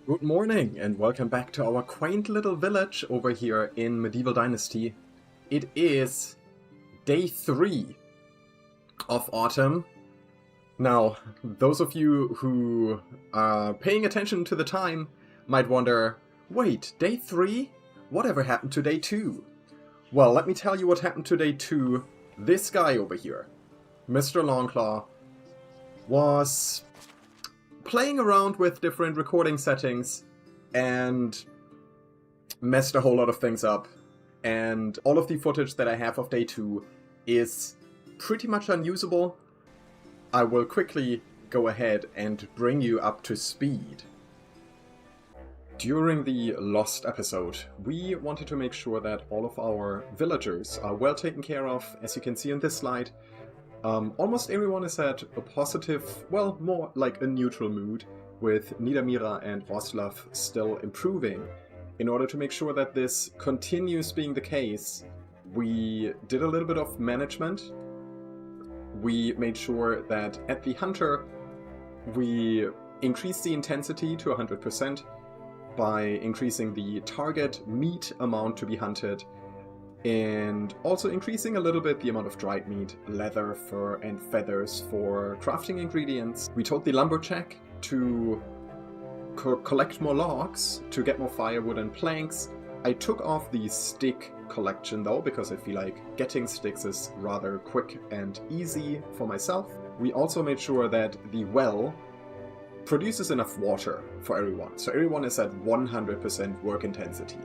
Good morning and welcome back to our quaint little village over here in Medieval Dynasty. It is day 3 of autumn. Now, those of you who are paying attention to the time might wonder, wait, day 3? Whatever happened to day 2? Well, let me tell you what happened to day 2. This guy over here, Mr. Longclaw, was playing around with different recording settings and messed a whole lot of things up. And all of the footage that I have of day 2 is pretty much unusable. I will quickly go ahead and bring you up to speed. During the Lost episode, we wanted to make sure that all of our villagers are well taken care of. As you can see in this slide, almost everyone is at a positive, well, more like a neutral mood, with Niedermira and Roslav still improving. In order to make sure that this continues being the case, we did a little bit of management. We made sure that at the Hunter, we increased the intensity to 100% by increasing the target meat amount to be hunted, and also increasing a little bit the amount of dried meat, leather, fur, and feathers for crafting ingredients. We told the lumberjack to collect more logs to get more firewood and planks. I took off the stick collection though, because I feel like getting sticks is rather quick and easy for myself. We also made sure that the well produces enough water for everyone, so everyone is at 100% work intensity.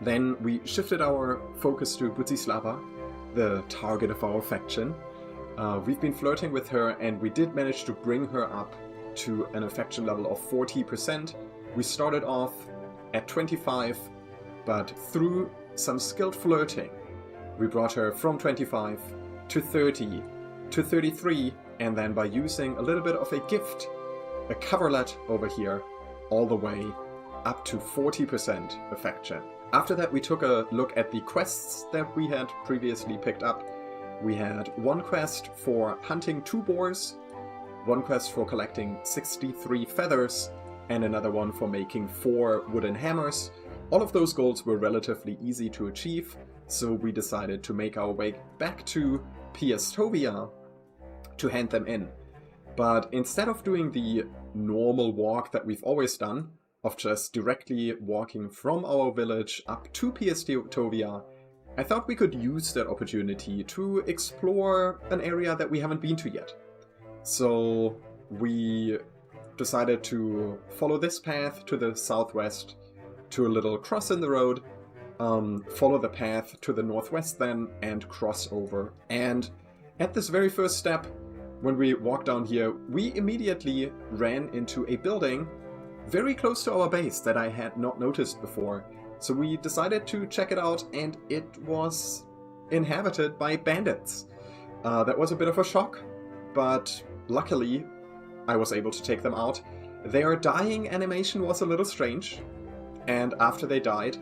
Then we shifted our focus to Budzislava, the target of our affection. We've been flirting with her, and we did manage to bring her up to an affection level of 40%. We started off at 25, but through some skilled flirting, we brought her from 25 to 30 to 33, and then by using a little bit of a gift, a coverlet over here, all the way up to 40% affection. After that, we took a look at the quests that we had previously picked up. We had one quest for hunting 2 boars, one quest for collecting 63 feathers, and another one for making 4 wooden hammers. All of those goals were relatively easy to achieve, so we decided to make our way back to Piastovia to hand them in. But instead of doing the normal walk that we've always done, of just directly walking from our village up to Piastovia, I thought we could use that opportunity to explore an area that we haven't been to yet. So we decided to follow this path to the southwest to a little cross in the road, follow the path to the northwest then, and cross over. And at this very first step, when we walked down here, we immediately ran into a building very close to our base that I had not noticed before. So we decided to check it out, and it was inhabited by bandits. That was a bit of a shock, but luckily I was able to take them out. Their dying animation was a little strange, and after they died,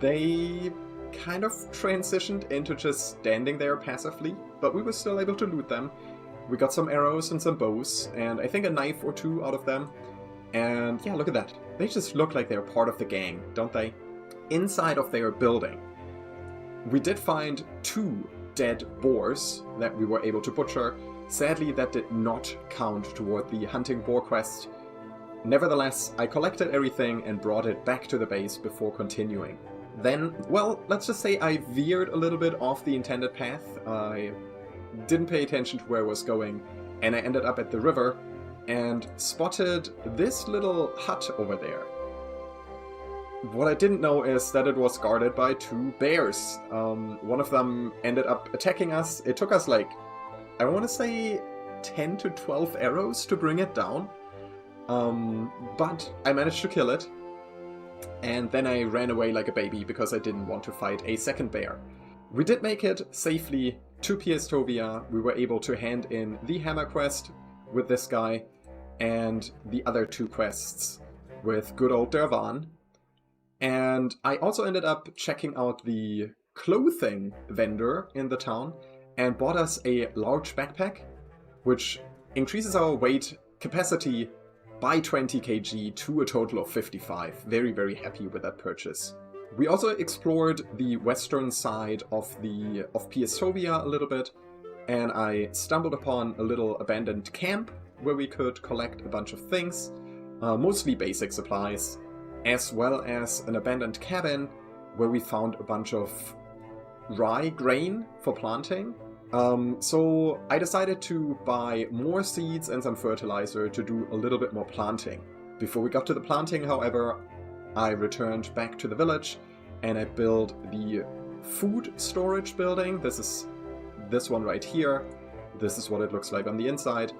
they kind of transitioned into just standing there passively, but we were still able to loot them. We got some arrows and some bows, and I think a knife or 2 out of them. And yeah, look at that. They just look like they're part of the gang, don't they? Inside of their building, we did find 2 dead boars that we were able to butcher. Sadly, that did not count toward the hunting boar quest. Nevertheless, I collected everything and brought it back to the base before continuing. Then, well, let's just say I veered a little bit off the intended path. I didn't pay attention to where I was going, and I ended up at the river and spotted this little hut over there. What I didn't know is that it was guarded by 2 bears. One of them ended up attacking us. It took us like, I want to say 10 to 12 arrows to bring it down. But I managed to kill it. And then I ran away like a baby because I didn't want to fight a second bear. We did make it safely to Piastovia. We were able to hand in the hammer quest with this guy, and the other 2 quests with good old Dervan. And I also ended up checking out the clothing vendor in the town and bought us a large backpack, which increases our weight capacity by 20 kg to a total of 55. Very, very happy with that purchase. We also explored the western side of Ostoya a little bit, and I stumbled upon a little abandoned camp where we could collect a bunch of things, mostly basic supplies, as well as an abandoned cabin where we found a bunch of rye grain for planting. So I decided to buy more seeds and some fertilizer to do a little bit more planting. Before we got to the planting, however, I returned back to the village and I built the food storage building. This is this one right here. This is what it looks like on the inside.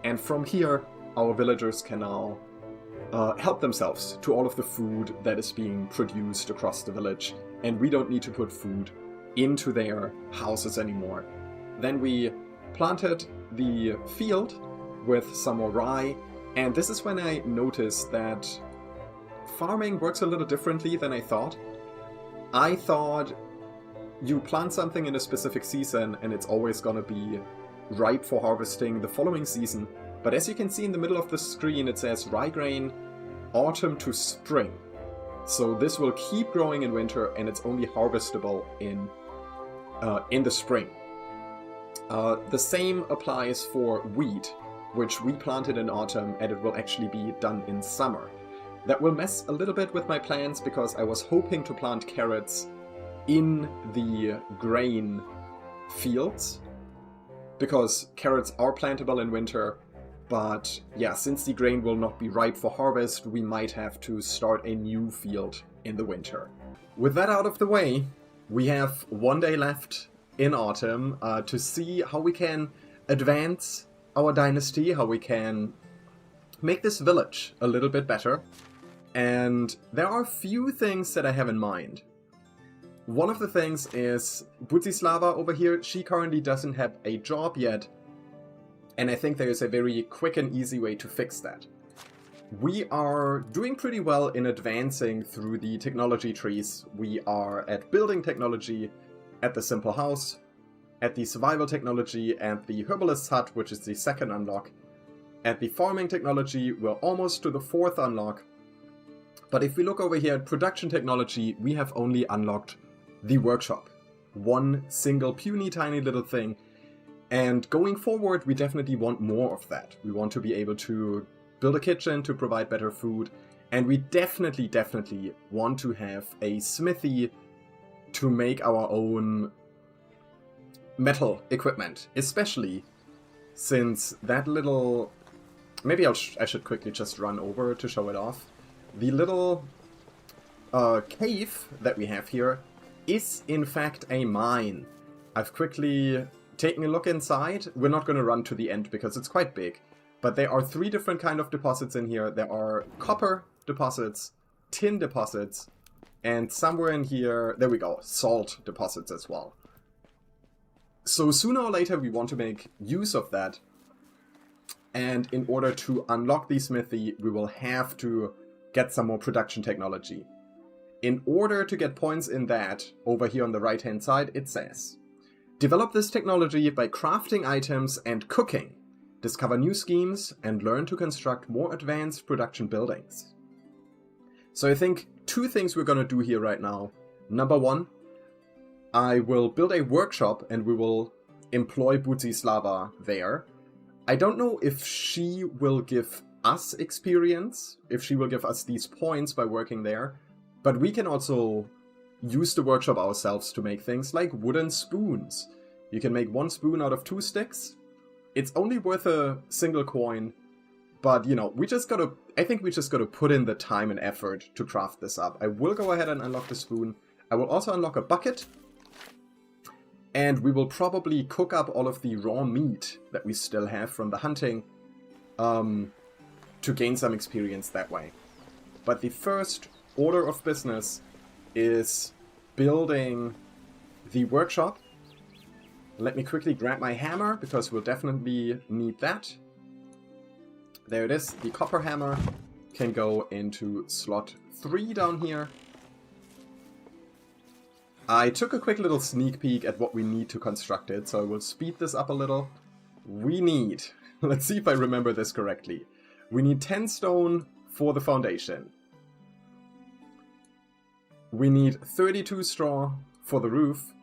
And from here, our villagers can now help themselves to all of the food that is being produced across the village. And we don't need to put food into their houses anymore. Then we planted the field with some more rye. And this is when I noticed that farming works a little differently than I thought. I thought you plant something in a specific season and it's always gonna be ripe for harvesting the following season. But as you can see in the middle of the screen, it says rye grain, autumn to spring. So this will keep growing in winter and it's only harvestable in the spring. The same applies for wheat, which we planted in autumn and it will actually be done in summer. That will mess a little bit with my plans because I was hoping to plant carrots in the grain fields, because carrots are plantable in winter, but yeah, since the grain will not be ripe for harvest, we might have to start a new field in the winter. With that out of the way, we have one day left in autumn to see how we can advance our dynasty, how we can make this village a little bit better. And there are a few things that I have in mind. One of the things is Budzislava over here. She currently doesn't have a job yet, and I think there is a very quick and easy way to fix that. We are doing pretty well in advancing through the technology trees. We are at building technology, at the simple house, at the survival technology, and the herbalist's hut, which is the second unlock. At the farming technology, we're almost to the fourth unlock. But if we look over here at production technology, we have only unlocked the workshop. One single puny tiny little thing. And going forward, we definitely want more of that. We want to be able to build a kitchen to provide better food. And we definitely want to have a smithy to make our own metal equipment. Especially since that little... Maybe I should quickly just run over to show it off. The little cave that we have here is in fact a mine. I've quickly taken a look inside. We're not going to run to the end because it's quite big. But there are 3 different kind of deposits in here. There are copper deposits, tin deposits, and somewhere in here, there we go, salt deposits as well. So sooner or later we want to make use of that. And in order to unlock the smithy, we will have to get some more production technology. In order to get points in that, over here on the right hand side, it says, develop this technology by crafting items and cooking. Discover new schemes and learn to construct more advanced production buildings. So I think 2 things we're going to do here right now. Number 1, I will build a workshop and we will employ Budzislava there. I don't know if she will give us experience, if she will give us these points by working there, but we can also use the workshop ourselves to make things like wooden spoons. You can make 1 spoon out of 2 sticks. It's only worth a single coin, but you know, I think we just gotta put in the time and effort to craft this up. I will go ahead and unlock the spoon. I will also unlock a bucket, and we will probably cook up all of the raw meat that we still have from the hunting, to gain some experience that way. But the first order of business is building the workshop. Let me quickly grab my hammer, because we'll definitely need that. There it is. The copper hammer can go into slot 3 down here. I took a quick little sneak peek at what we need to construct it, so I will speed this up a little. We need, let's see if I remember this correctly. We need 10 stone for the foundation. We need 32 straw for the roof.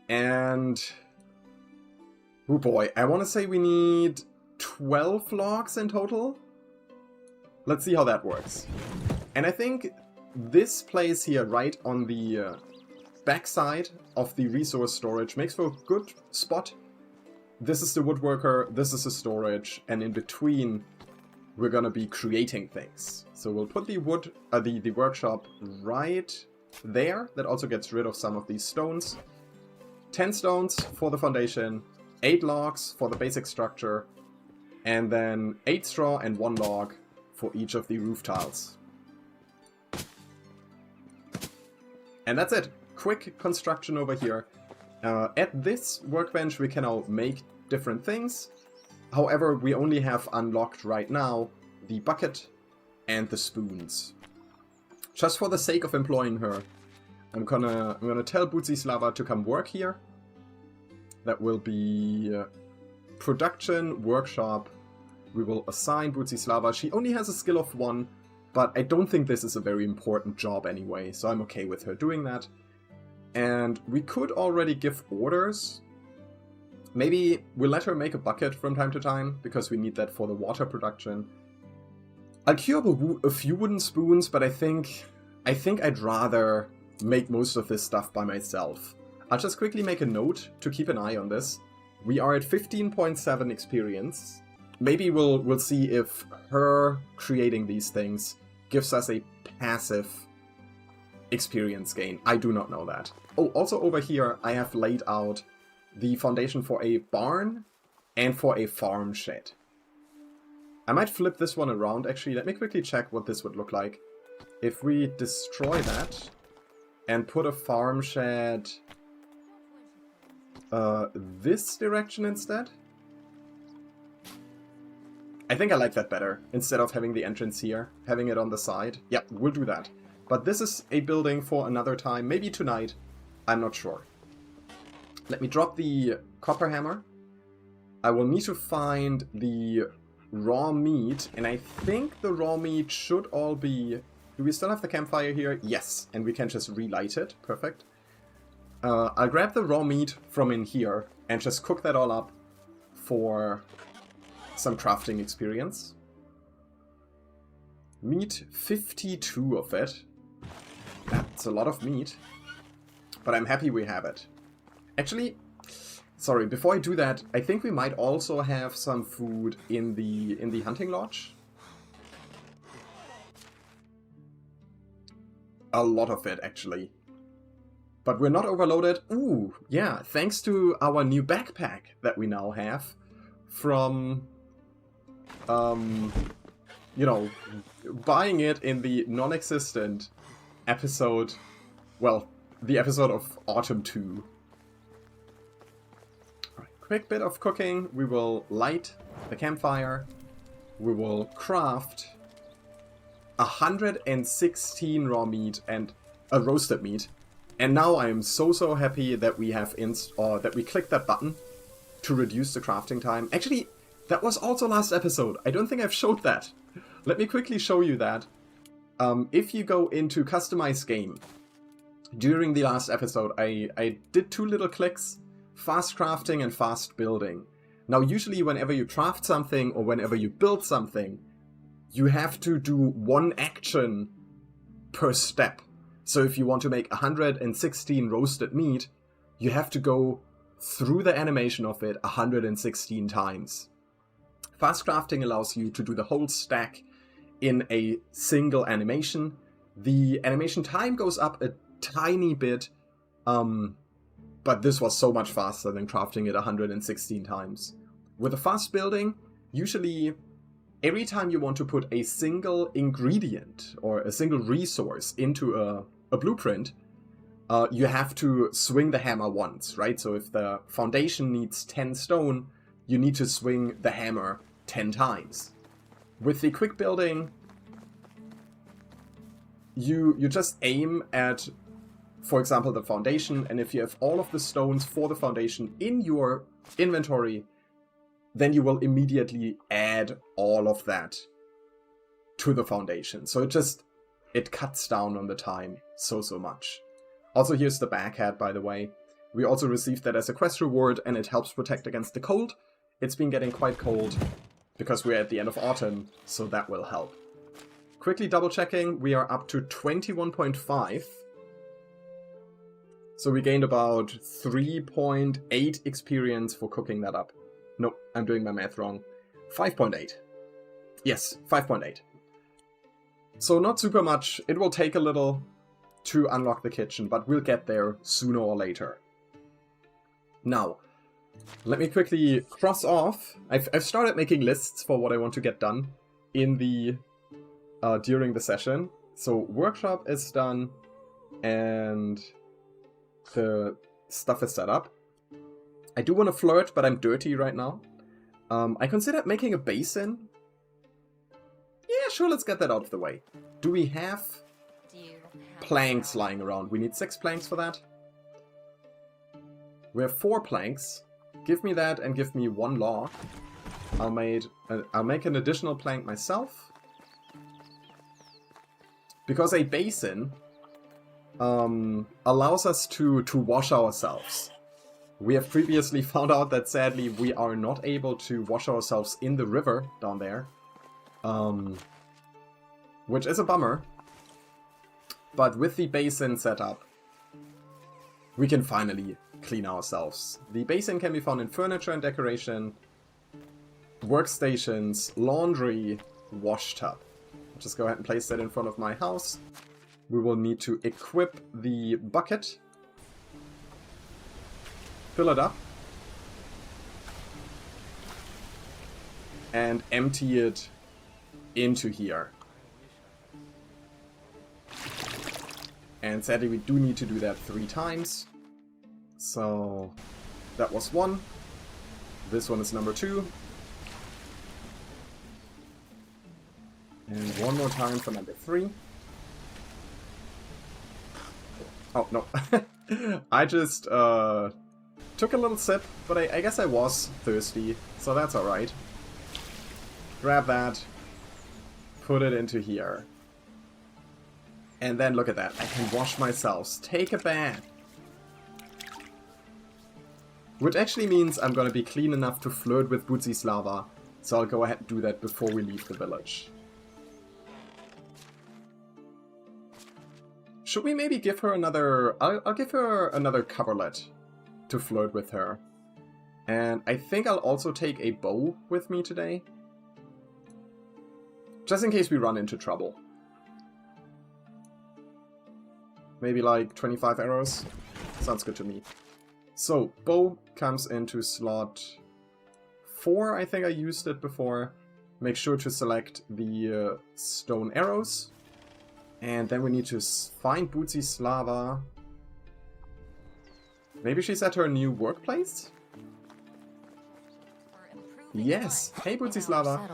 And... oh boy, I want to say we need 12 logs in total. Let's see how that works. And I think this place here, right on the backside of the resource storage, makes for a good spot. This is the woodworker, this is the storage, and in between we're gonna be creating things. So we'll put the the workshop right there. That also gets rid of some of these stones. 10 stones for the foundation, 8 logs for the basic structure, and then 8 straw and 1 log for each of the roof tiles. And that's it. Quick construction over here. At this workbench we can now make different things. However, we only have unlocked right now the bucket and the spoons. Just for the sake of employing her, I'm gonna tell Budzislava to come work here. That will be production, workshop. We will assign Budzislava. She only has a skill of 1, but I don't think this is a very important job anyway, so I'm okay with her doing that. And we could already give orders. Maybe we'll let her make a bucket from time to time, because we need that for the water production. I'll cure a few wooden spoons, but I think I'd rather make most of this stuff by myself. I'll just quickly make a note to keep an eye on this. We are at 15.7 experience. Maybe we'll see if her creating these things gives us a passive experience gain. I do not know that. Oh, also over here I have laid out the foundation for a barn and for a farm shed. I might flip this one around actually. Let me quickly check what this would look like. If we destroy that and put a farm shed this direction instead. I think I like that better. Instead of having the entrance here, having it on the side. Yeah, we'll do that. But this is a building for another time, maybe tonight. I'm not sure. Let me drop the copper hammer. I will need to find the raw meat, and I think the raw meat should all be... Do we still have the campfire here? Yes, and we can just relight it. Perfect. I'll grab the raw meat from in here and just cook that all up for some crafting experience. Meat, 52 of it. That's a lot of meat. But I'm happy we have it. Actually, sorry, before I do that, I think we might also have some food in the hunting lodge. A lot of it, actually. But we're not overloaded. Ooh, yeah, thanks to our new backpack that we now have from, you know, buying it in the non-existent episode, well, the episode of Autumn 2. Alright, quick bit of cooking. We will light the campfire. We will craft 116 raw meat and roasted meat. And now I am so happy that we have that we clicked that button to reduce the crafting time. Actually, that was also last episode. I don't think I've showed that. Let me quickly show you that. If you go into Customize Game, during the last episode, I did 2 little clicks, fast crafting and fast building. Now, usually whenever you craft something or whenever you build something, you have to do 1 action per step. So if you want to make 116 roasted meat, you have to go through the animation of it 116 times. Fast crafting allows you to do the whole stack in a single animation. The animation time goes up a tiny bit, but this was so much faster than crafting it 116 times. With a fast building, usually every time you want to put a single ingredient or a single resource into a blueprint, you have to swing the hammer once, right? So if the foundation needs 10 stone, you need to swing the hammer 10 times. With the quick building, you just aim at, for example, the foundation, and if you have all of the stones for the foundation in your inventory, then you will immediately add all of that to the foundation. So it cuts down on the time so much. Also, here's the back hat, by the way. We also received that as a quest reward, and it helps protect against the cold. It's been getting quite cold because we're at the end of autumn, so that will help. Quickly double checking, we are up to 21.5. So we gained about 3.8 experience for cooking that up. No, I'm doing my math wrong. 5.8. Yes, 5.8. So not super much. It will take a little to unlock the kitchen, but we'll get there sooner or later. Now, let me quickly cross off. I've started making lists for what I want to get done in the during the session. So workshop is done, and the stuff is set up. I do want to flirt, but I'm dirty right now. I considered making a basin. Yeah, sure, let's get that out of the way. Do we have planks lying around? We need 6 planks for that. We have 4 planks. Give me that and give me 1 log. I'll make an additional plank myself. Because a basin allows us to wash ourselves. We have previously found out that sadly we are not able to wash ourselves in the river down there. Which is a bummer. But with the basin set up, we can finally clean ourselves. The basin can be found in furniture and decoration, workstations, laundry, wash tub. Just go ahead and place that in front of my house. We will need to equip the bucket. Fill it up. And empty it into here. And sadly we do need to do that 3 times. So that was 1. This one is number 2. And 1 more time for number 3. Oh, no. I just took a little sip, but I guess I was thirsty, so that's alright. Grab that, put it into here. And then look at that, I can wash myself, take a bath. Which actually means I'm gonna be clean enough to flirt with Bootsyslava, so I'll go ahead and do that before we leave the village. Should we maybe give her another... I'll give her another coverlet to flirt with her. And I think I'll also take a bow with me today. Just in case we run into trouble. Maybe like 25 arrows. Sounds good to me. So, bow comes into slot 4. I think I used it before. Make sure to select the stone arrows. And then we need to find Bootsyslava. Maybe she's at her new workplace? Yes! Hey Bootsyslava!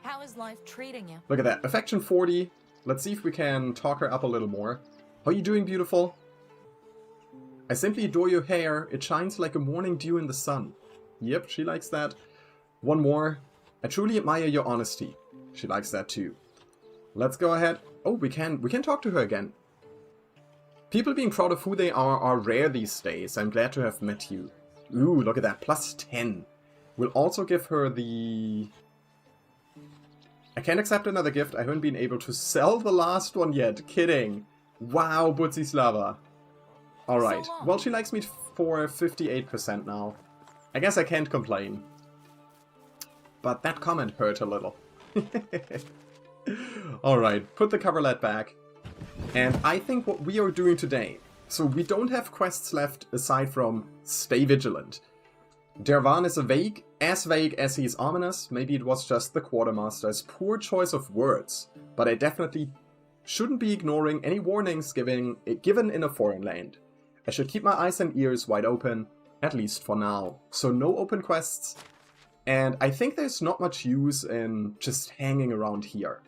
How is life treating you? Look at that. Affection 40. Let's see if we can talk her up a little more. How are you doing, beautiful? I simply adore your hair. It shines like a morning dew in the sun. Yep, she likes that. 1 more. I truly admire your honesty. She likes that too. Let's go ahead. Oh, we can talk to her again. People being proud of who they are rare these days. I'm glad to have met you. Ooh, look at that. Plus 10. We'll also give her the... I can't accept another gift. I haven't been able to sell the last one yet. Kidding. Wow, Bootsyslava. Alright. Well, she likes me for 58% now. I guess I can't complain. But that comment hurt a little. Alright, put the coverlet back. And I think what we are doing today... So we don't have quests left aside from Stay Vigilant. Dervan is vague as he is ominous. Maybe it was just the Quartermaster's poor choice of words. But I definitely shouldn't be ignoring any warnings given in a foreign land. I should keep my eyes and ears wide open, at least for now. So no open quests. And I think there's not much use in just hanging around here.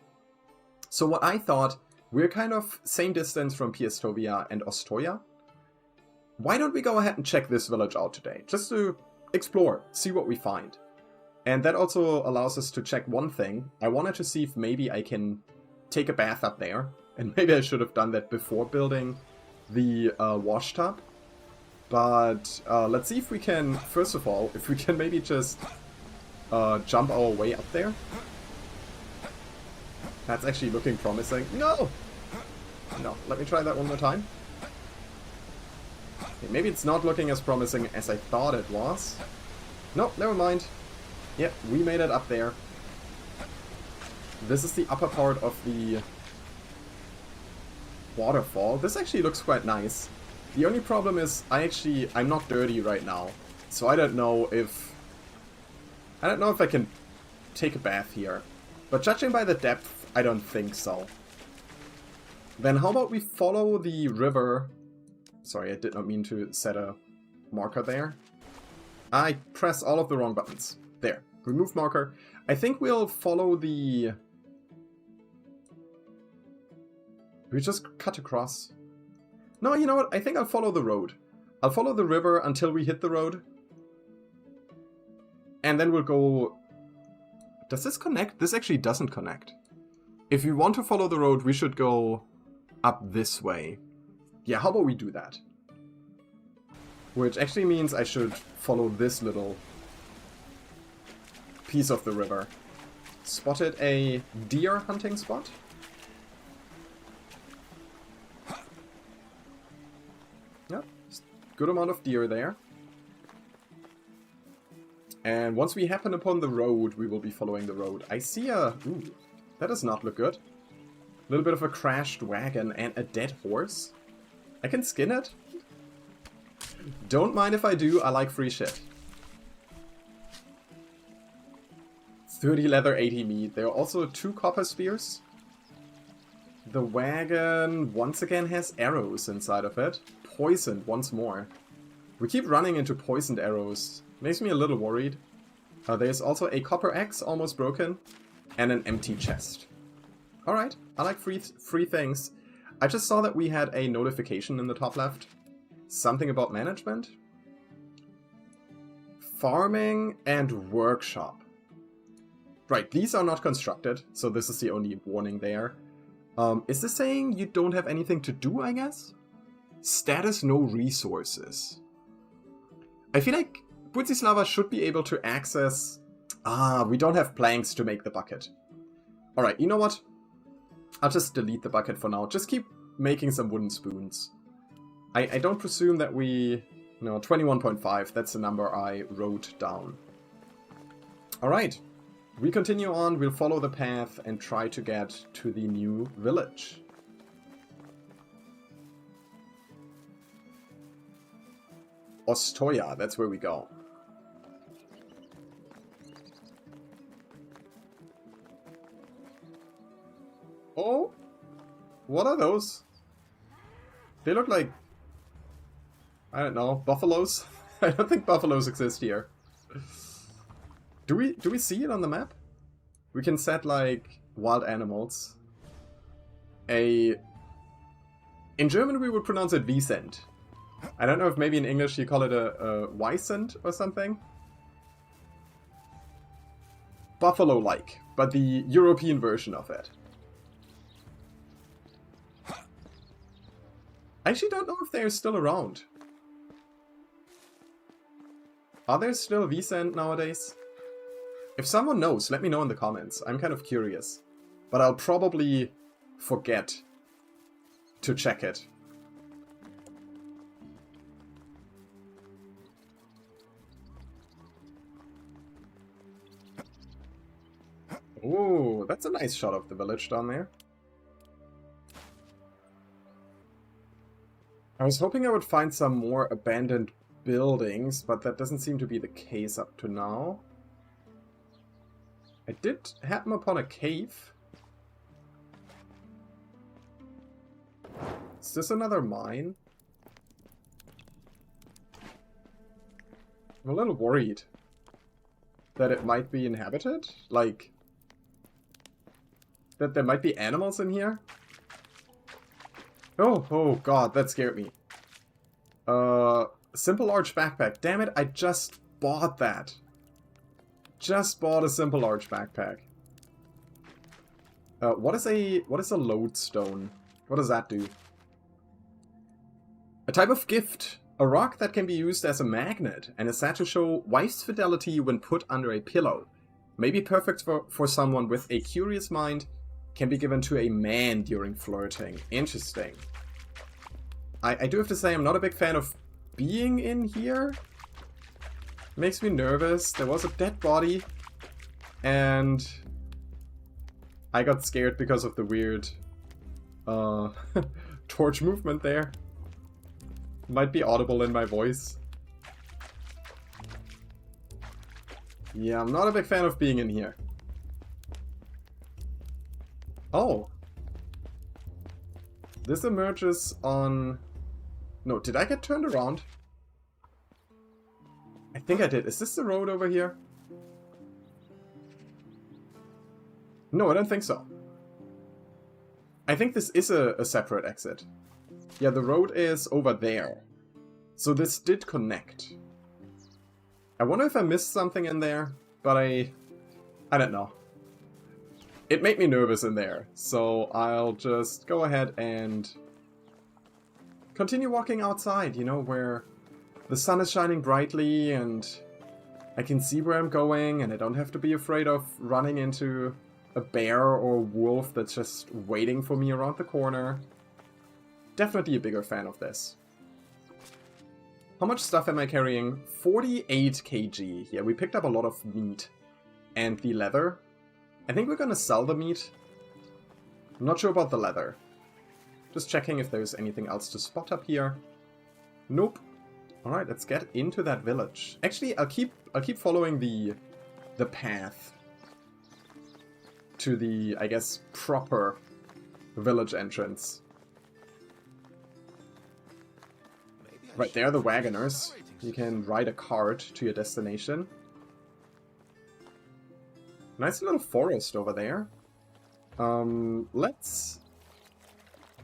So what I thought, we're kind of same distance from Piestovia and Ostoya. Why don't we go ahead and check this village out today? Just to explore, see what we find. And that also allows us to check one thing. I wanted to see if maybe I can take a bath up there. And maybe I should have done that before building the wash tub. But let's see if we can, first of all, if we can maybe just jump our way up there. That's actually looking promising. No! No, let me try that one more time. Okay, maybe it's not looking as promising as I thought it was. No, never mind. Yep, we made it up there. This is the upper part of the waterfall. This actually looks quite nice. The only problem is I'm not dirty right now. So I don't know if I can take a bath here. But judging by the depth, I don't think so. Then how about we follow the river? Sorry, I did not mean to set a marker there. I pressed all of the wrong buttons. There. Remove marker. I think we'll follow the... We just cut across. No, you know what? I think I'll follow the road. I'll follow the river until we hit the road. And then we'll go... Does this connect? This actually doesn't connect. If we want to follow the road, we should go up this way. Yeah, how about we do that? Which actually means I should follow this little piece of the river. Spotted a deer hunting spot. Yep, good amount of deer there. And once we happen upon the road, we will be following the road. I see a... Ooh, that does not look good. A little bit of a crashed wagon and a dead horse. I can skin it. Don't mind if I do, I like free shit. 30 leather, 80 meat. There are also 2 copper spears. The wagon once again has arrows inside of it. Poisoned once more. We keep running into poisoned arrows. Makes me a little worried. There's also a copper axe, almost broken. And an empty chest. Alright, I like free things. I just saw that we had a notification in the top left. Something about management. Farming and workshop. Right, these are not constructed, so this is the only warning there. Is this saying you don't have anything to do, I guess? Status no resources. I feel like Budzislava should be able to access... we don't have planks to make the bucket. Alright, you know what? I'll just delete the bucket for now. Just keep making some wooden spoons. I don't presume that we... No, 21.5, that's the number I wrote down. Alright, we continue on, we'll follow the path and try to get to the new village. Ostoya, that's where we go. Oh, what are those? They look like, I don't know, buffaloes? I don't think buffaloes exist here. Do we see it on the map? We can set like wild animals. In German we would pronounce it Wiesent. I don't know if maybe in English you call it a Wiesent or something. Buffalo-like, but the European version of it. I actually don't know if they're still around. Are there still Wiesent nowadays? If someone knows, let me know in the comments. I'm kind of curious. But I'll probably forget to check it. Ooh, that's a nice shot of the village down there. I was hoping I would find some more abandoned buildings, but that doesn't seem to be the case up to now. I did happen upon a cave. Is this another mine? I'm a little worried that it might be inhabited. Like, that there might be animals in here. Oh god, that scared me. Simple large backpack. Damn it, I just bought that. Just bought a simple large backpack. What is a lodestone? What does that do? A type of gift. A rock that can be used as a magnet and is said to show wife's fidelity when put under a pillow. May be perfect for someone with a curious mind. Can be given to a man during flirting. Interesting. I do have to say I'm not a big fan of being in here. Makes me nervous. There was a dead body. And I got scared because of the weird torch movement there. Might be audible in my voice. Yeah, I'm not a big fan of being in here. Oh. This emerges on... No, did I get turned around? I think I did. Is this the road over here? No, I don't think so. I think this is a separate exit. Yeah, the road is over there. So this did connect. I wonder if I missed something in there, but I don't know. It made me nervous in there, so I'll just go ahead and continue walking outside, you know, where the sun is shining brightly and I can see where I'm going and I don't have to be afraid of running into a bear or a wolf that's just waiting for me around the corner. Definitely a bigger fan of this. How much stuff am I carrying? 48 kg. Yeah, we picked up a lot of meat. And the leather. I think we're gonna sell the meat. I'm not sure about the leather. Just checking if there's anything else to spot up here. Nope. Alright, let's get into that village. Actually, I'll keep following the path to the, I guess, proper village entrance. Right, there are the wagoners. You can ride a cart to your destination. Nice little forest over there. Let's...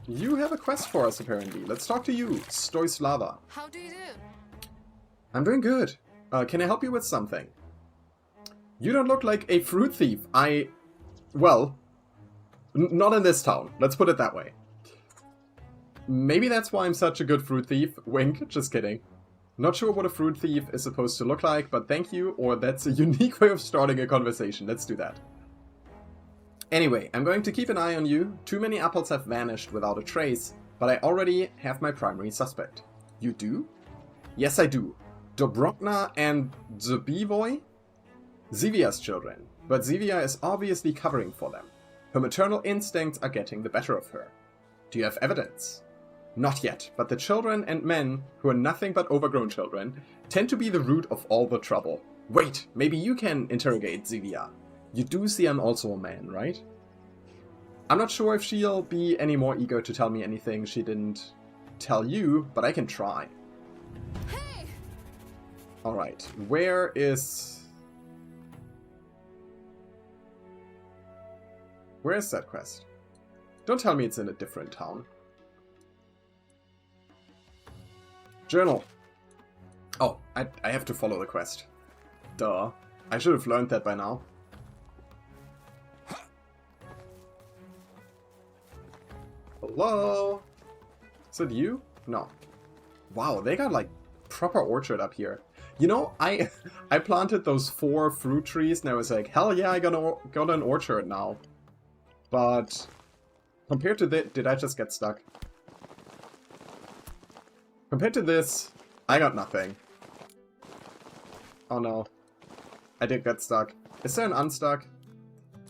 You have a quest for us, apparently. Let's talk to you, Ostoya. How do you do? I'm doing good. Can I help you with something? You don't look like a fruit thief. Well, not in this town. Let's put it that way. Maybe that's why I'm such a good fruit thief. Wink, just kidding. Not sure what a fruit thief is supposed to look like, but thank you, or that's a unique way of starting a conversation. Let's do that. Anyway, I'm going to keep an eye on you. Too many apples have vanished without a trace, but I already have my primary suspect. You do? Yes, I do. Dobrokna and Zubivoy? Zivia's children, but Zivia is obviously covering for them. Her maternal instincts are getting the better of her. Do you have evidence? Not yet, but the children and men, who are nothing but overgrown children, tend to be the root of all the trouble. Wait, maybe you can interrogate Zivia. You do see I'm also a man, right? I'm not sure if she'll be any more eager to tell me anything she didn't tell you, but I can try. Hey! Alright, where is that quest? Don't tell me it's in a different town. Journal. Oh, I have to follow the quest. Duh. I should have learned that by now. Hello? Is it you? No. Wow, they got like proper orchard up here. You know, I planted those 4 fruit trees and I was like, hell yeah, I got an orchard now. But compared to this, did I just get stuck? Compared to this, I got nothing. Oh no. I did get stuck. Is there an unstuck?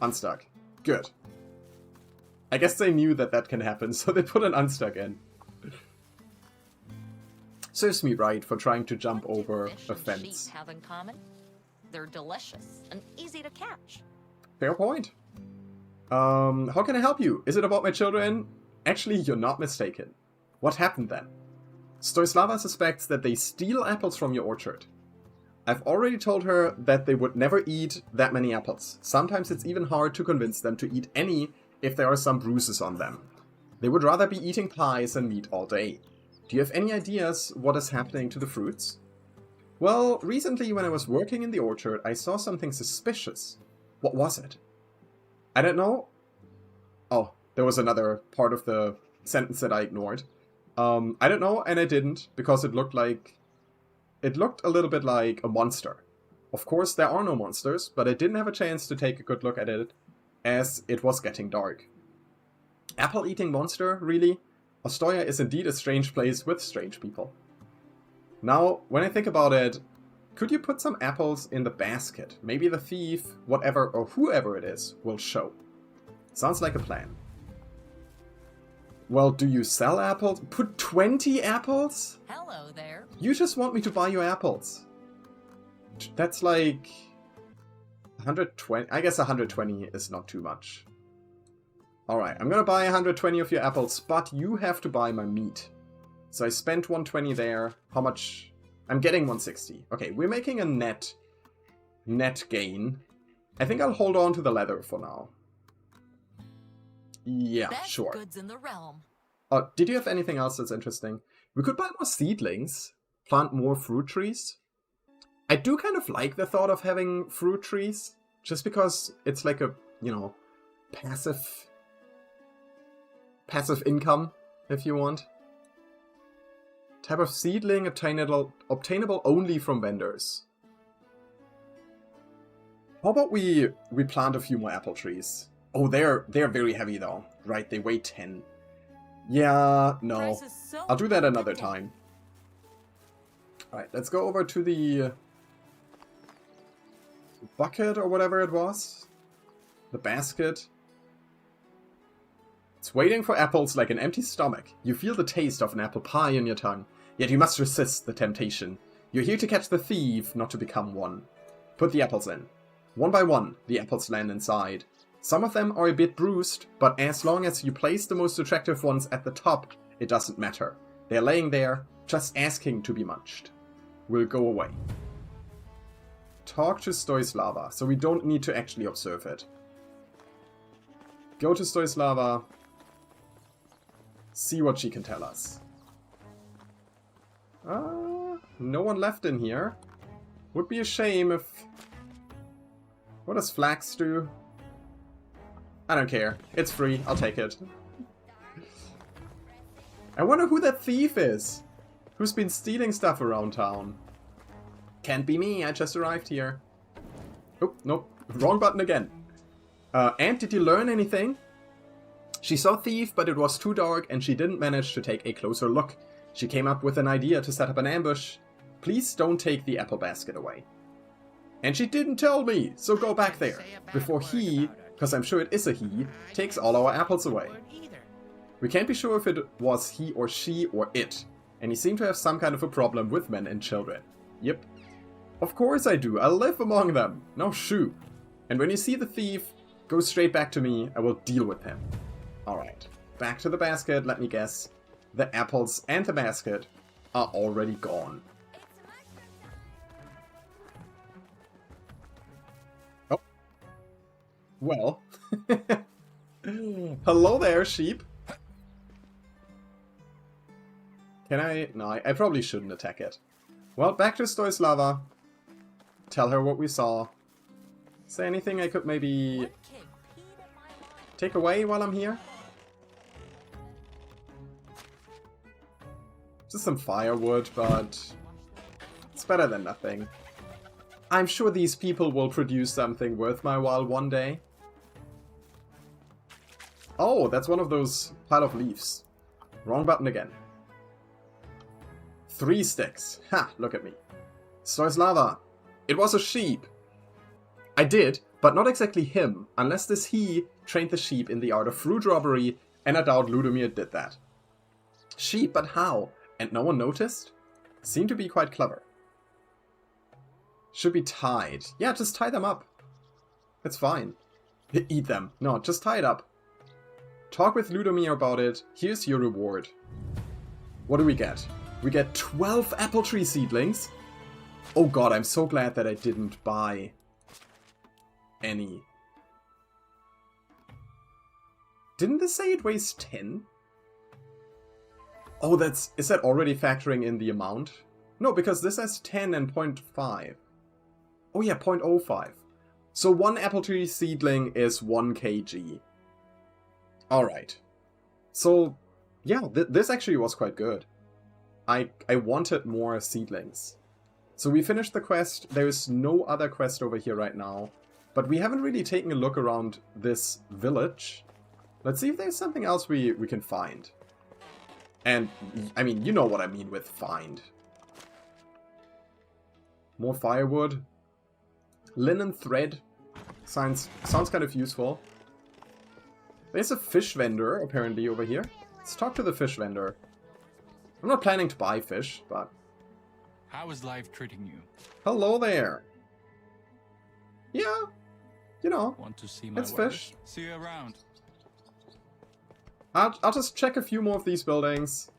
Unstuck. Good. I guess they knew that that can happen, so they put an unstuck in. Serves me right for trying to jump over a fence. Sheep have in common? They're delicious and easy to catch. Fair point. How can I help you? Is it about my children? Actually, you're not mistaken. What happened then? Ostoya suspects that they steal apples from your orchard. I've already told her that they would never eat that many apples. Sometimes it's even hard to convince them to eat any if there are some bruises on them. They would rather be eating pies and meat all day. Do you have any ideas what is happening to the fruits? Well, recently when I was working in the orchard, I saw something suspicious. What was it? I don't know. Oh, there was another part of the sentence that I ignored. I don't know, and I didn't, because it looked a little bit like a monster. Of course, there are no monsters, but I didn't have a chance to take a good look at it, as it was getting dark. Apple-eating monster, really? Ostoya is indeed a strange place with strange people. Now, when I think about it, could you put some apples in the basket? Maybe the thief, whatever or whoever it is, will show. Sounds like a plan. Well, do you sell apples? Put 20 apples? Hello there. You just want me to buy you apples. That's like 120. I guess 120 is not too much. Alright, I'm gonna buy 120 of your apples, but you have to buy my meat. So I spent 120 there. How much? I'm getting 160. Okay, we're making a net gain. I think I'll hold on to the leather for now. Yeah, Best sure. goods in the realm. Did you have anything else that's interesting? We could buy more seedlings, plant more fruit trees. I do kind of like the thought of having fruit trees, just because it's like a, you know, passive income, if you want. Type of seedling obtainable only from vendors. How about we plant a few more apple trees? Oh, they're very heavy though. Right, they weigh 10. Yeah, no. I'll do that another time. Alright, let's go over to the bucket or whatever it was. The basket. It's waiting for apples like an empty stomach. You feel the taste of an apple pie in your tongue. Yet you must resist the temptation. You're here to catch the thief, not to become one. Put the apples in. One by one, the apples land inside. Some of them are a bit bruised, but as long as you place the most attractive ones at the top, it doesn't matter. They're laying there, just asking to be munched. Will go away. Talk to Stoislava, so we don't need to actually observe it. Go to Stoislava. See what she can tell us. No one left in here. Would be a shame if... What does flax do? I don't care. It's free. I'll take it. I wonder who that thief is. Who's been stealing stuff around town. Can't be me. I just arrived here. Oh, nope. Wrong button again. And did you learn anything? She saw thief, but it was too dark and she didn't manage to take a closer look. She came up with an idea to set up an ambush. Please don't take the apple basket away. And she didn't tell me, so go back there. Before he, because I'm sure it is a he, takes all our apples away. We can't be sure if it was he or she or it. And he seemed to have some kind of a problem with men and children. Yep. Of course I do. I live among them. Now shoo. And when you see the thief, go straight back to me. I will deal with him. Alright. Back to the basket. Let me guess. The apples and the basket are already gone. Oh. Well. Hello there, sheep. Can I? No, I probably shouldn't attack it. Well, back to Stoislava. Tell her what we saw. Is there anything I could maybe take away while I'm here? Just some firewood, but it's better than nothing. I'm sure these people will produce something worth my while one day. Oh, that's one of those pile of leaves. Wrong button again. 3 sticks. Ha, look at me. Stoislava. It was a sheep. I did, but not exactly him, unless this he trained the sheep in the art of fruit robbery, and I doubt Ludomir did that. Sheep, but how? And no one noticed? Seemed to be quite clever. Should be tied. Yeah, just tie them up. It's fine. Eat them. No, just tie it up. Talk with Ludomir about it. Here's your reward. What do we get? We get 12 apple tree seedlings. Oh god, I'm so glad that I didn't buy any. Didn't this say it weighs 10? Oh, is that already factoring in the amount? No, because this has 10 and 0.5. Oh yeah, 0.05. So one apple tree seedling is 1 kg. Alright. So, yeah, this actually was quite good. I wanted more seedlings. So we finished the quest. There is no other quest over here right now. But we haven't really taken a look around this village. Let's see if there's something else we can find. And, I mean, you know what I mean with find. More firewood. Linen thread. Sounds kind of useful. There's a fish vendor, apparently, over here. Let's talk to the fish vendor. I'm not planning to buy fish, but... How is life treating you? Hello there. Yeah, you know, Want to see my it's wares? fish. See you around. I'll just check a few more of these buildings.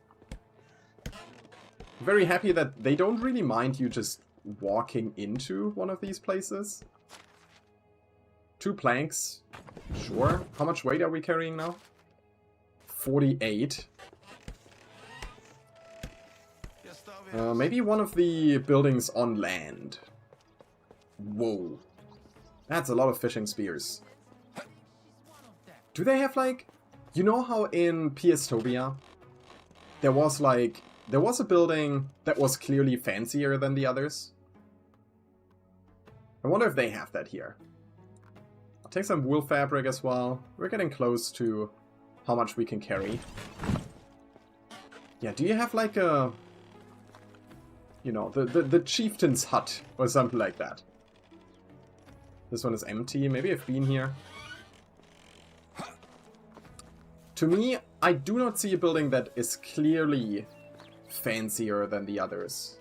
Very happy that they don't really mind you just walking into one of these places. 2 planks. Sure. How much weight are we carrying now? 48. Maybe one of the buildings on land. Whoa. That's a lot of fishing spears. Do they have, like... You know how in PS-topia there was a building that was clearly fancier than the others? I wonder if they have that here. I'll take some wool fabric as well. We're getting close to how much we can carry. Yeah, do you have like a... You know, the chieftain's hut or something like that? This one is empty. Maybe I've been here. To me, I do not see a building that is clearly fancier than the others.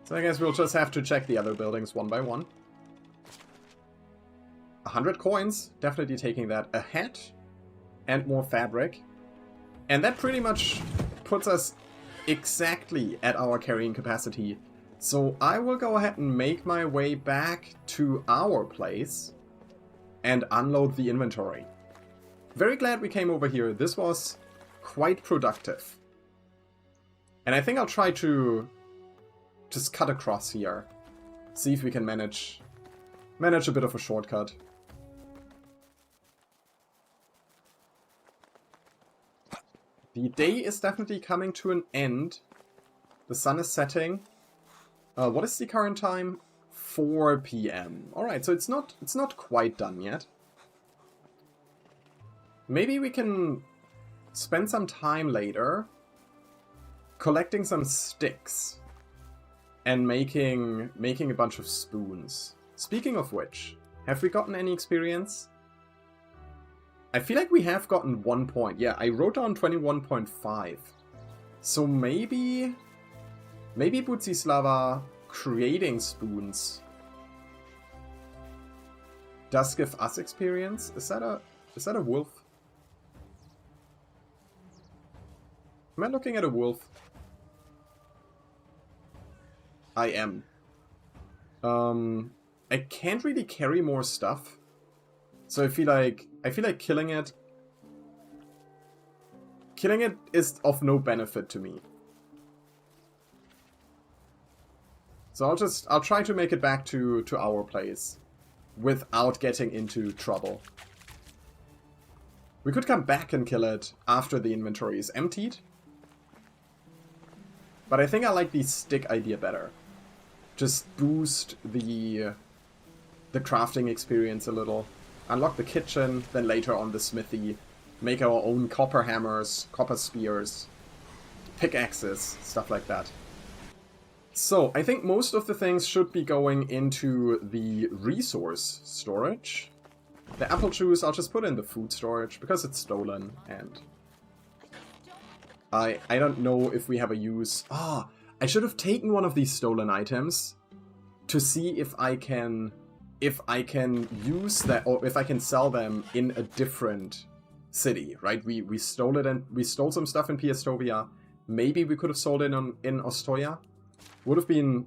So I guess we'll just have to check the other buildings one by one. 100 coins, definitely taking that. A hat and more fabric. And that pretty much puts us exactly at our carrying capacity. So I will go ahead and make my way back to our place and unload the inventory. Very glad we came over here. This was quite productive. And I think I'll try to just cut across here. See if we can manage a bit of a shortcut. The day is definitely coming to an end. The sun is setting. What is the current time? 4 p.m. Alright, so it's not quite done yet. Maybe we can spend some time later collecting some sticks and making a bunch of spoons. Speaking of which, have we gotten any experience? I feel like we have gotten 1 point. Yeah, I wrote down 21.5. So maybe Budzislava creating spoons does give us experience. Is that a wolf? Am I looking at a wolf? I am. I can't really carry more stuff. So I feel like killing it is of no benefit to me. So I'll try to make it back to our place without getting into trouble. We could come back and kill it after the inventory is emptied. But I think I like the stick idea better. Just boost the crafting experience a little. Unlock the kitchen, then later on the smithy. Make our own copper hammers, copper spears, pickaxes, stuff like that. So, I think most of the things should be going into the resource storage. The apple juice I'll just put in the food storage because it's stolen and I don't know if we have a use. I should have taken one of these stolen items to see if I can use that, or if I can sell them in a different city, right? We stole it, and we stole some stuff in PS-topia. Maybe we could have sold it in Ostoya. Would have been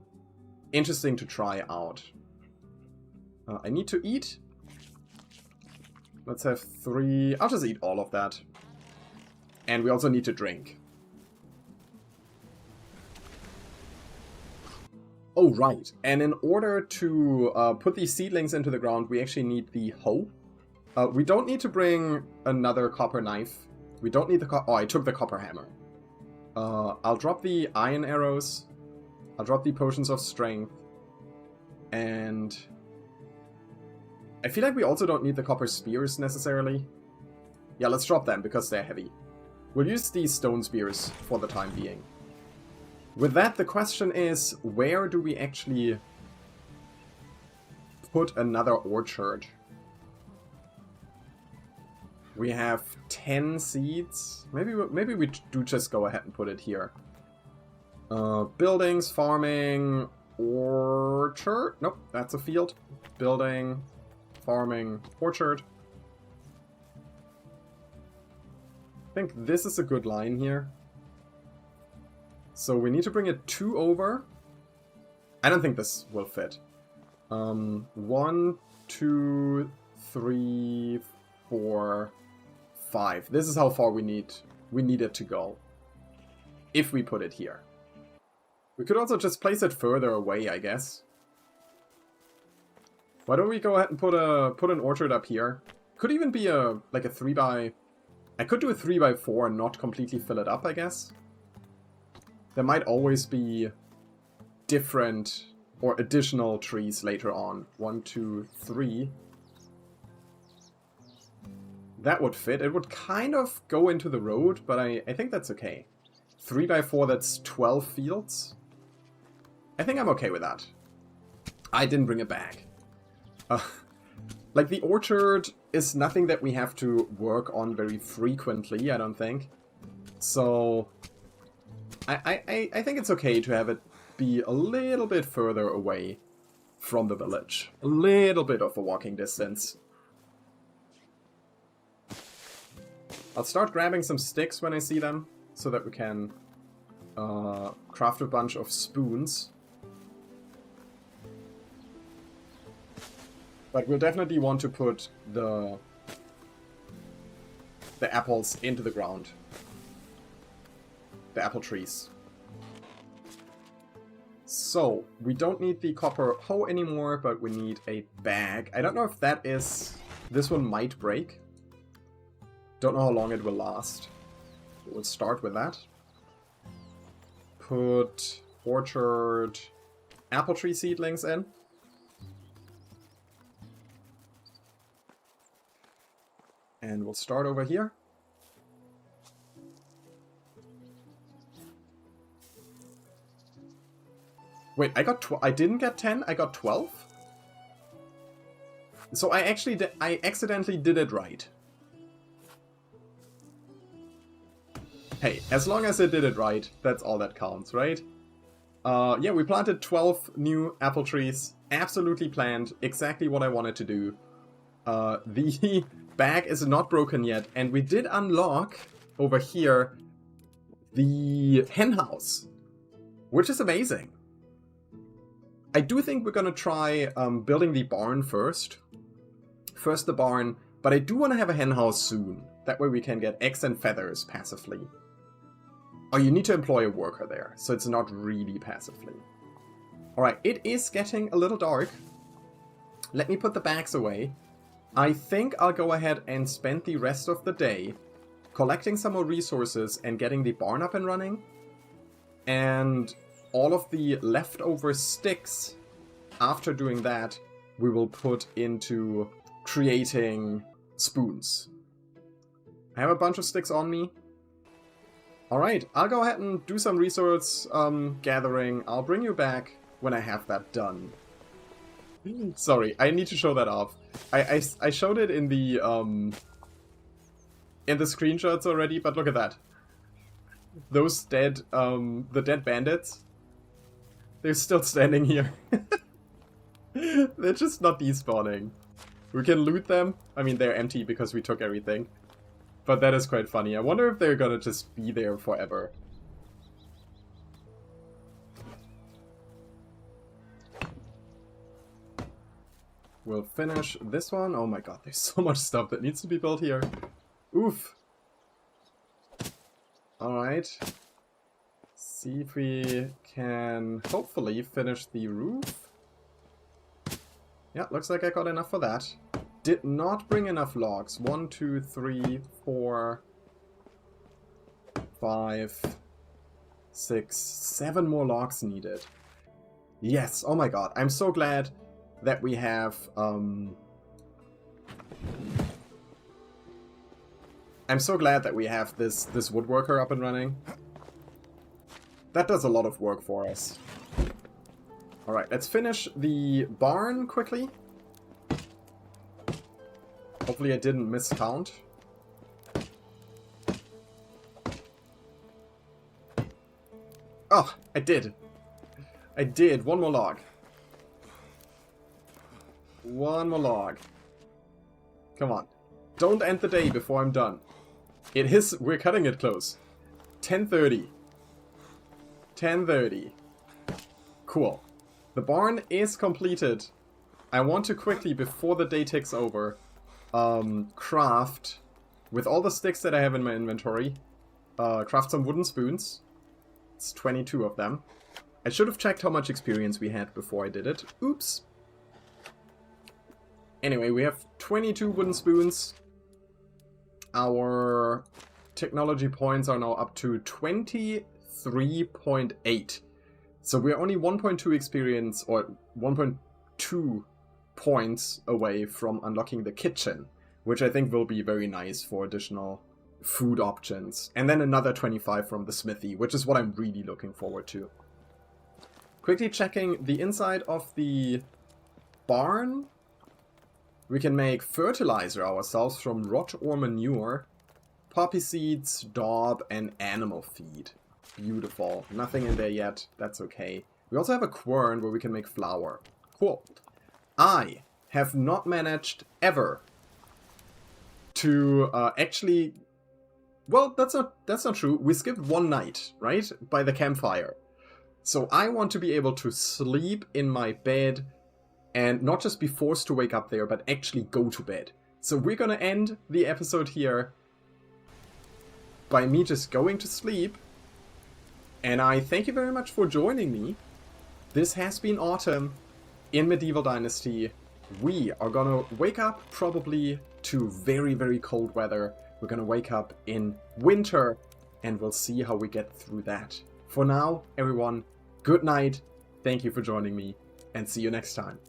interesting to try out. I need to eat. Let's have 3. I'll just eat all of that. And we also need to drink. Oh, right. And in order to put these seedlings into the ground, we actually need the hoe. We don't need to bring another copper knife. We don't need the oh, I took the copper hammer. I'll drop the iron arrows. I'll drop the potions of strength. And I feel like we also don't need the copper spears necessarily. Yeah, let's drop them because they're heavy. We'll use these stone spears for the time being. With that, the question is, where do we actually put another orchard? We have 10 seeds. Maybe we do just go ahead and put it here. Buildings, farming, orchard. Nope, that's a field. Building, farming, orchard. I think this is a good line here. So we need to bring it 2 over. I don't think this will fit. 1, 2, 3, 4, 5. This is how far we need it to go. If we put it here. We could also just place it further away, I guess. Why don't we go ahead and put an orchard up here? Could even be like a 3x... I could do a 3x4 and not completely fill it up, I guess. There might always be different or additional trees later on. 1, 2, 3. That would fit. It would kind of go into the road, but I think that's okay. 3x4, that's 12 fields. I think I'm okay with that. I didn't bring a bag. Like, the orchard is nothing that we have to work on very frequently, I don't think. So, I think it's okay to have it be a little bit further away from the village. A little bit of a walking distance. I'll start grabbing some sticks when I see them, so that we can craft a bunch of spoons. But we'll definitely want to put the apples into the ground. The apple trees. So, we don't need the copper hoe anymore, but we need a bag. I don't know if that is... This one might break. Don't know how long it will last. We'll start with that. Put orchard apple tree seedlings in. And we'll start over here. Wait, I didn't get 10, I got 12? So I accidentally did it right. Hey, as long as I did it right, that's all that counts, right? Yeah, we planted 12 new apple trees. Absolutely planned. Exactly what I wanted to do. The bag is not broken yet, and we did unlock, over here, the hen house. Which is amazing. I do think we're gonna try building the barn first. First the barn, but I do want to have a hen house soon. That way we can get eggs and feathers passively. Oh, you need to employ a worker there, so it's not really passively. Alright, it is getting a little dark. Let me put the bags away. I think I'll go ahead and spend the rest of the day collecting some more resources and getting the barn up and running. And all of the leftover sticks, after doing that, we will put into creating spoons. I have a bunch of sticks on me. Alright, I'll go ahead and do some resource gathering. I'll bring you back when I have that done. Sorry, I need to show that off. I showed it in the screenshots already, but look at that. Those dead, the dead bandits, they're still standing here. They're just not despawning. We can loot them. I mean, they're empty because we took everything. But that is quite funny. I wonder if they're gonna just be there forever. We'll finish this one. Oh my god, there's so much stuff that needs to be built here. Oof. Alright. See if we can hopefully finish the roof. Yeah, looks like I got enough for that. Did not bring enough logs. 1, 2, 3, 4, 5, 6, 7 more logs needed. Yes, oh my god. I'm so glad that we have... I'm so glad that we have this woodworker up and running. That does a lot of work for us. Alright, let's finish the barn quickly. Hopefully I didn't miscount. Oh, I did. I did. One more log. One more log. Come on. Don't end the day before I'm done. It is... We're cutting it close. 10:30. 10:30. Cool. The barn is completed. I want to quickly, before the day takes over, craft, with all the sticks that I have in my inventory, craft some wooden spoons. It's 22 of them. I should have checked how much experience we had before I did it. Oops. Anyway, we have 22 wooden spoons. Our technology points are now up to 23.8. So we're only 1.2 experience, or 1.2 points away from unlocking the kitchen, which I think will be very nice for additional food options. And then another 25 from the smithy, which is what I'm really looking forward to. Quickly checking the inside of the barn. We can make fertilizer ourselves from rot or manure, poppy seeds, daub, and animal feed. Beautiful. Nothing in there yet. That's okay. We also have a quern where we can make flour. Cool. I have not managed ever to actually... Well, that's not true. We skipped one night, right? By the campfire. So I want to be able to sleep in my bed and not just be forced to wake up there, but actually go to bed. So we're gonna end the episode here by me just going to sleep. And I thank you very much for joining me. This has been autumn in Medieval Dynasty. We are gonna wake up probably to very, very cold weather. We're gonna wake up in winter, and we'll see how we get through that. For now, everyone, good night, thank you for joining me, and see you next time.